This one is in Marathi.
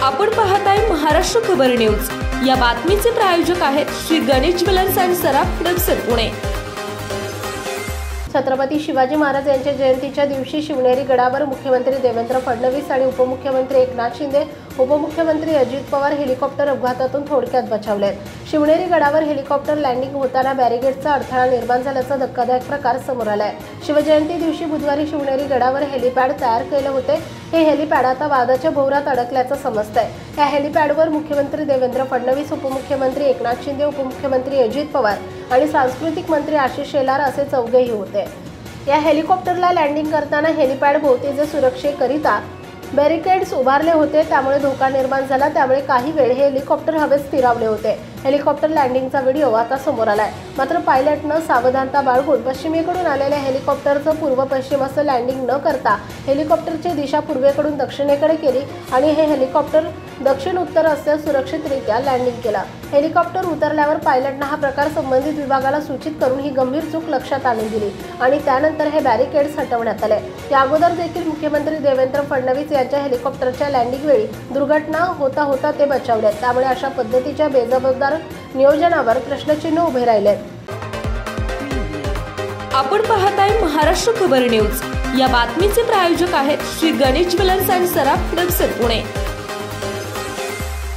आपण पाहताय महाराष्ट्र खबर न्यूज। या बातमीचे प्रायोजक आहेत श्री गणेश ज्वेलर्स अँड सराफ हडपसर पुणे। छत्रपती शिवाजी महाराज यांच्या जयंतीच्या दिवशी शिवनेरी गडावर मुख्यमंत्री देवेंद्र फडणवीस आणि उपमुख्यमंत्री एकनाथ शिंदे, उपमुख्यमंत्री अजित पवार हेलिकॉप्टर अपघातातून थोडक्यात बचावलेत। शिवनेरी गडावर हेलिकॉप्टर लँडिंग होताना बॅरिगेडचा अडथळा निर्माण झाल्याचा धक्कादायक प्रकार समोर आलाय। शिवजयंती दिवशी बुधवारी शिवनेरी गडावर हेलिपॅड तयार केले होते। हे हेलिपॅड आता वादाच्या भोवऱ्यात अडकल्याचं समजतंय। या हेलिपॅडवर मुख्यमंत्री देवेंद्र फडणवीस, उपमुख्यमंत्री एकनाथ शिंदे, उपमुख्यमंत्री अजित पवार आणि सांस्कृतिक मंत्री आशिष शेलार असे चौघेही होते। या हेलिकॉप्टरला लँडिंग करताना हेलिपॅड भोवतीचे सुरक्षेकरिता बॅरिकेड्स उभारले होते, त्यामुळे धोका निर्माण झाला। त्यामुळे काही वेळ हे हेलिकॉप्टर हवेत स्थिरावले होते। हेलिकॉप्टर लँडिंगचा व्हिडिओ आता समोर आलाय। मात्र पायलटनं सावधानता बाळगून पश्चिमेकडून आलेल्या हेलिकॉप्टरचं पूर्व पश्चिम असं लँडिंग न करता हेलिकॉप्टरची दिशा पूर्वेकडून दक्षिणेकडे केली आणि हे हेलिकॉप्टर दक्षिण उत्तर असे सुरक्षितरित्या लँडिंग केलं। हेलिकॉप्टर उतरल्यावर पायलटनं हा प्रकार संबंधित विभागाला सूचित करून ही गंभीर चूक लक्षात आणून दिली आणि त्यानंतर हे बॅरिकेड्स हटवण्यात आले। या अगोदर देखील मुख्यमंत्री देवेंद्र फडणवीस यांच्या हेलिकॉप्टरच्या लँडिंग वेळी दुर्घटना होता ते बचावले। त्यामुळे अशा पद्धतीच्या बेजबाबदार नियोजनावर प्रश्नचिन्ह उभे राहिले। आपण पाहताय महाराष्ट्र खबर न्यूज। या बातमीचे प्रायोजक आहेत Shri Ganesh jewellers and Saraf Hadapsar Pune.